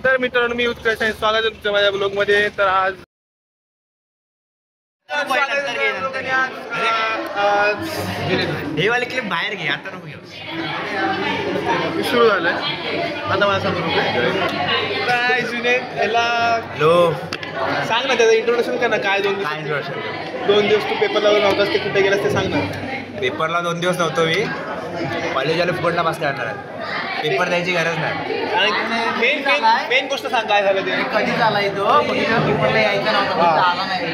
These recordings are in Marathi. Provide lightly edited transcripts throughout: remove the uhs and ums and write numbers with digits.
तर मित्रांनो मी उत्कर्ष आहे, स्वागत आहे तुमचं माझ्या ब्लॉग मध्ये. तर आज हे वाले क्लिप बाहेर घे, आता नको घेऊ. सुरू झालंय आता मला सांगू नको काय जुने याला. हॅलो, सांग ना त्याचं इंट्रोडक्शन कर ना. काय दोन दिवस तू पेपर लावून नव्हतास, ते कुठे गेलास ते सांग ना. पेपरला 2 दिवस नव्हतो मी. कॉलेजवाले फुकटला पास करणार आहेत. पेपर द्यायची गरज नाही. आणि मेन गोष्ट सांग काय झालं ते. कधी झाला तो पेपरला यायचा नव्हता.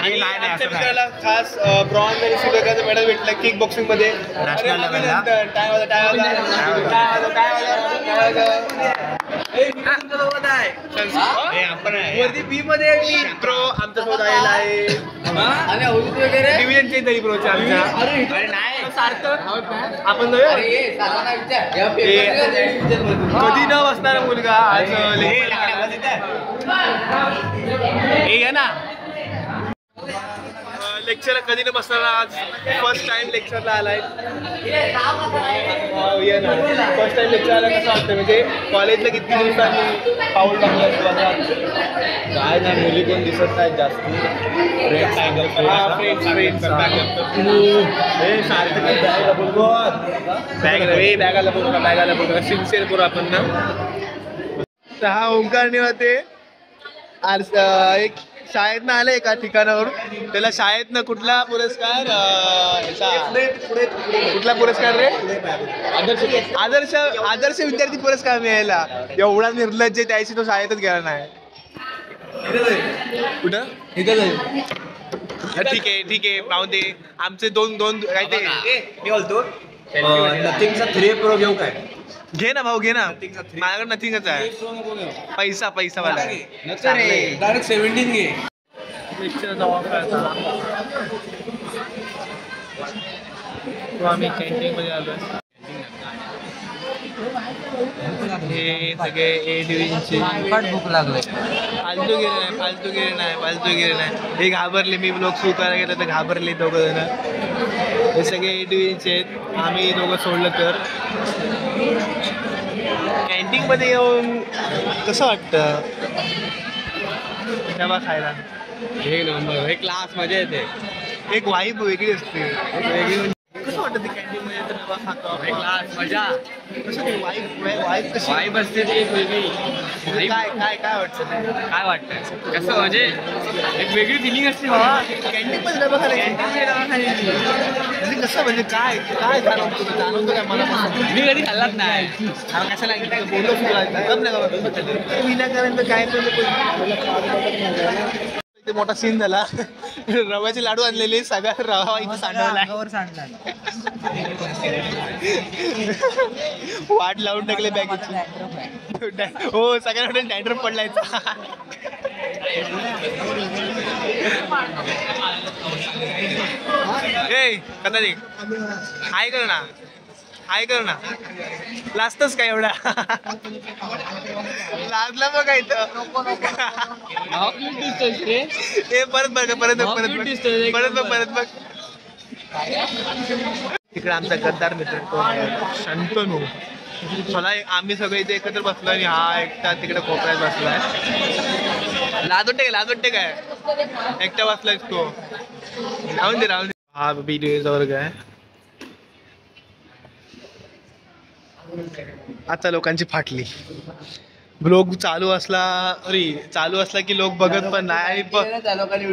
आणि आमच्या मित्राला खास ब्रॉन्झ आणि सिल्वरचं मेडल भेटलं किक बॉक्सिंग मध्ये. नॅशनल लेवलला. वरती बी मध्ये प्रो आमच्या सोबत आलेला आहे. डिव्हिजन चेंज झाली प्रोच्या आमच्या. सार्थक आपण कधी न बसणारा मुलगा आज हे ना लेक्चर कधी न बसणारा आज फर्स्ट टाइम लेक्चरला आलाय. फर्स्ट टाइम लेक्चर आला कसं वाटतं, म्हणजे कॉलेजला किती दिवसांनी पाऊल टाकलं काय नाही. मुली कोण दिसत नाहीत जास्त. बॅगाला बोलतो सिन्सिअर करू आपण ना. तर हा ओंकार निवाते एक शाळेतनं आलं एका ठिकाणावरून. त्याला शाळेतनं कुठला पुरस्कार रे आदर्श विद्यार्थी पुरस्कार मिळाला. एवढा निर्लज्ज त्याशी तो शाळेतच गेला नाही. कुठं ठीक आहे पाहून दे. आमचे दोन काय ते मी बोलतो नथिंगचा 3 प्रो घेऊ काय? घे ना भाऊ, घे ना. माझ्याकडे नथिंगच आहे. पैसा वाला डायरेक्ट 17 घे. आम्ही कॅन्टीन मध्ये आलोय. हे सगळे ए डिव्हिजनचे भूक लागले. फालतूगिरी नाही. हे घाबरले. मी ब्लॉग सुरू करायला गेलं तर घाबरले दोघं जण. हे सगळे ए डिव्हिजनचे आहेत. आम्ही दोघं सोडलं तर. कॅन्टीन मध्ये येऊन कसं वाटतं डबा खायला? एक नंबर, एक क्लास मजा येते. एक वाईब वेगळी असते. कसं वाटतं ते कॅन्टीन मध्ये डबा खातो? क्लास मजा. कसं ते वाईब कशी वाईब असते ती एक वेगळी. काय वाटतं? काय वाटतं कसं, म्हणजे एक वेगळी फिलिंग असते बाबा कॅन्टीन मध्ये डबा खायला. म्हणजे कसं, म्हणजे काय जाणवतो काय मला? मी कधी खाल्लाच नाही. कशाला बोललो विनाकारण काय पण ते मोठा सीन झाला. रव्याचे लाडू आणलेले, सगळा रवा इथे सांडवलाय. वाट लावून टाकले बॅगेची. हो, सगळ्यांना डॅन्ड्रफ पडलाय. कथा दे. हाय कर ना. लाजतच काय एवढा? लाजला बघा इथं. परत बघ. तिकडे आमचा गद्दार मित्र शंतनू. आम्ही सगळे इथे एकत्र बसलो आणि हा एकटा तिकडे कोपऱ्यात बसलाय. लाजवटे काय एकटा बसलाय तो. राहून दे. हा बीडीओचा वर्ग आहे. आता लोकांची फाटली. ब्लॉग चालू असला की लोक बघत पण नाही.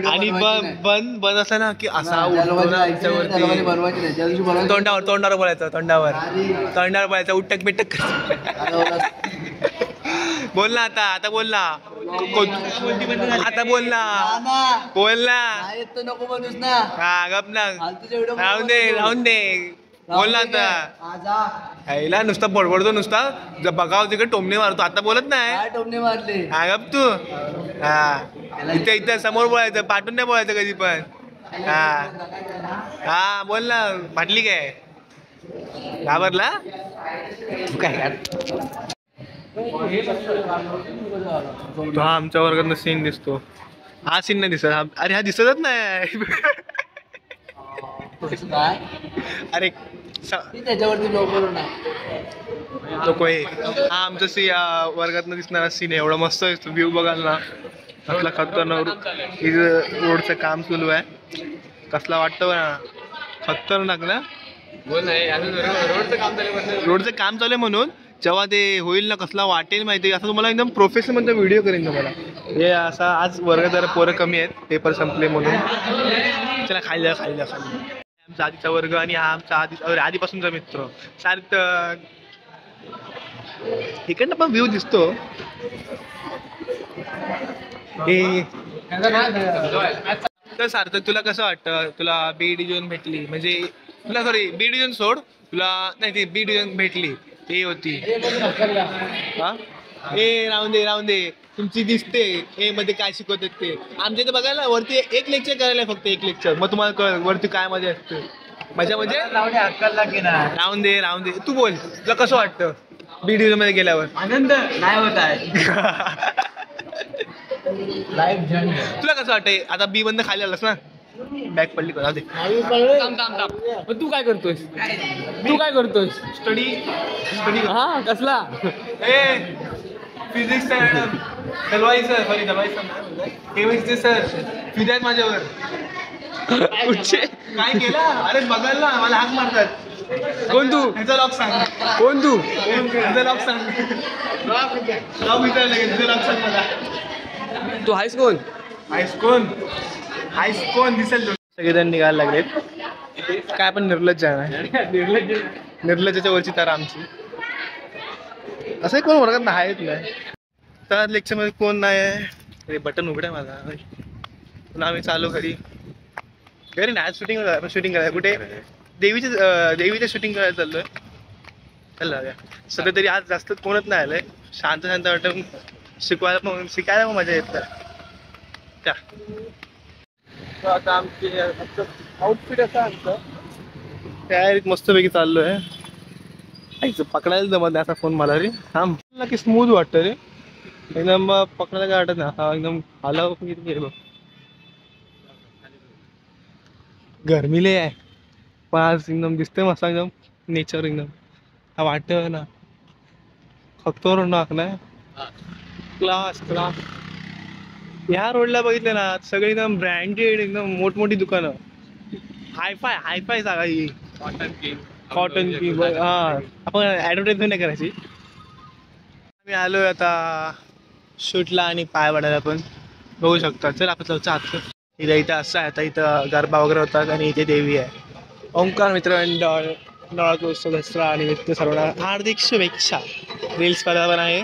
आणि बंद असला ना की असा तोंडावर बोलायचं. तोंडावर बोलायचं. उठक बिटक बोल ना. आता बोल ना. आता बोल ना. नको बनूस ना. हा गप ना. राहून दे. बोल ना आता. ह्याला नुसता बडबडतो नुसता. बघाव तिकडे टोमणे मारतो. आता बोलत नाही. टोमणे मारले. हा गप तू. हा इथं समोर बोलायचं, पाठून नाही बोलायचं कधी पण. हा बोल ना. फाटली काय? घाबरला काय? हा आमच्या वर्गात सीन दिसतो. हा सीन नाही दिसत. अरे हा दिसतच नाही. काय अरे त्याच्यावरती ब्लॉग करू ना. नको हे. हा आमचा वर्गातनं दिसणारा सीन आहे. एवढा मस्त आहे व्ह्यू बघाल ना. कसला खतरनाक इथं रोडचं काम सुरू आहे. कसला वाटतं ना खतरनाक ना. बोल नाही अजून रोडचं काम झालं. रोडचं काम चालू आहे म्हणून जेव्हा ते होईल ना कसला वाटेल माहिती असं तुम्हाला एकदम प्रोफेशनल मध्ये व्हिडिओ करेन तुम्हाला. हे असा आज वर्गात जरा पोरं कमी आहेत पेपर संपले म्हणून. चला खायला आमचा आधीचा वर्ग आणि हा आमचा आधीपासूनचा मित्र सार्थक. इकडनं पण व्ह्यू दिसतो. तर सार्थक तुला कसं वाटतं तुला बी डिव्हिजन भेटली म्हणजे तुला सॉरी बी डिव्हिजन सोड तुला नाही ती बी डिव्हिजन भेटली ते होती हा ए राहून दे तुमची दिसते ए मध्ये काय शिकवतात ते आमच्या इथे बघायला वरती एक लेक्चर करायला फक्त एक लेक्चर मग तुम्हाला कळ वरती काय मजा असते मजा म्हणजे राहून दे तू बोल तुला कसं वाटतं बी डिव्हिजन मध्ये गेल्यावर आनंद नाही होत आहे. तुला कसं वाटतंय आता बी बंद खाली आलास ना बॅग पडली का थांब पण तू काय करतोयस स्टडी हा कसला ए फिजिक्सचा मॅडम दलवाईचं केमिस्ट्री सर फिजायत माझ्यावर काय केलं अरे बघाल ना मला हाक मारतात कोण तू ह्याचा लॉक सांग कोण तू ह्याचा लॉक सांग लॉक विचारायला लागेल ह्याचा लॉक सांग मला तू आहेस कोण हायस्कोन दिसेल सगळेजण निघायला लागलेत काय पण निर्लज्ज आहे निर्लज्जाच्या वरची तर आमची असं कोण वर्गात नाही नाही तर लेक्चर मध्ये कोण नाही आहे बटन उघडा माझा पुन्हा आम्ही चालू घरी नाही शूटिंग करायला कुठे देवीच्या शूटिंग करायला चाललोय चला सध्या तरी आज जास्त कोणच नाही आलंय शांत वाटतं शिकायला पण मजा येत त्या आता आमचे आउटफिट असं आमचं तयारीत मस्तपैकी चाललोय आईचं पकडायला जमत नाही असा फोन मला रे थांब की स्मूथ वाटतं रे एकदम पकडायला काय वाटत नाही हा एकदम आला किती बघ गरमीले आहे पण आज एकदम दिसतंय मस्त एकदम नेचर एकदम हा वाटतं ना खतरनाक नाही क्लास ह्या रोडला बघितलं ना सगळे एकदम ब्रँडेड एकदम मोठमोठी दुकानं हायफाय जागा ही कॉटन की हा आपण ॲडव्हर्टाईजमेंट नाही करायची आम्ही आलोय आता शूटला आणि पाय वाढायला पण बघू शकता चल आपलं चालतं इथं असं आहे आता इथं गरबा वगैरे होतात आणि इथे देवी आहे ओंकार मित्र नळकोत्सव दसरा आणि नित्य सर्वांना हार्दिक शुभेच्छा रील्स स्पर्धा पण आहे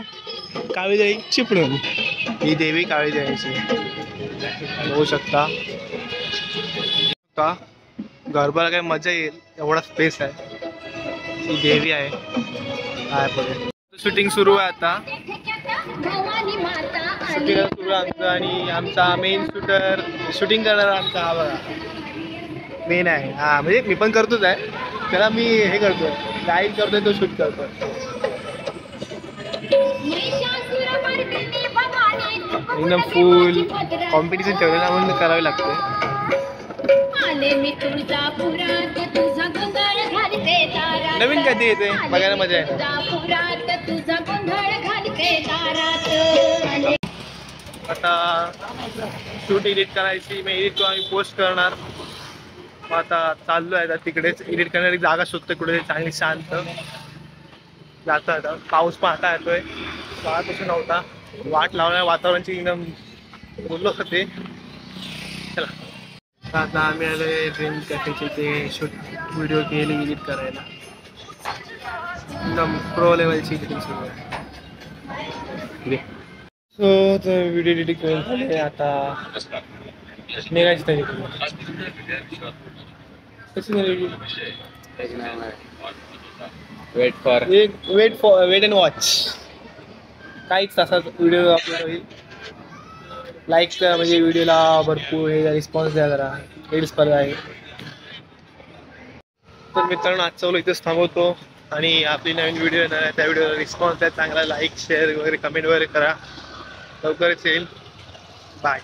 काळीदेवी चिपळूण ही देवी काळीदेवीची बघू शकता गरबाला काय मजा येईल एवढा स्पेस आहे ही देवी आहे शूटिंग सुरू आहे आता शूटिंग सुरू आहे आमचं आणि आमचा मेन शूटिंग करणारा आमचा हा बघा मेन आहे हा म्हणजे मी पण करतोच आहे त्याला मी हे करतोय गाईड करतोय तो शूट करतोय एकदम फुल कॉम्पिटिशन ठेवलेला म्हणून करावे लागते नवीन कधी येते बघायला मजा आहे आता शूट एडिट करायची मग एडिट आम्ही पोस्ट करणार मग आता चाललो आहे तिकडेच एडिट करणारी जागा शोधतोय कुठे चांगली शांत जातो आता पाऊस पाहता येतोय पाहत नव्हता वाट लावणार वातावरणाची एकदम बोललो होते चला आता आम्ही आलोय ड्रीम कॅफेचे ते शूट व्हिडिओ केले एडिट करायला एकदम प्रो लेवलची एडिटिंग सुरू आहे सो तर व्हिडिओ एडिटिंग करून झाले आता निघायची तयारी कशी झाली वेट अँड वॉच काहीच तासात व्हिडिओ अपलोड होईल लाईक करा म्हणजे व्हिडिओला भरपूर हे रिस्पॉन्स द्या जरा रील्स स्पर्धा आहे तर मित्रांनो आजचा व्हिडिओ इथेच थांबवतो आणि आपली नवीन व्हिडिओ येणार आहे त्या व्हिडिओला रिस्पॉन्स द्या चांगला लाईक शेअर वगैरे कमेंट वगैरे करा लवकरच येईल बाय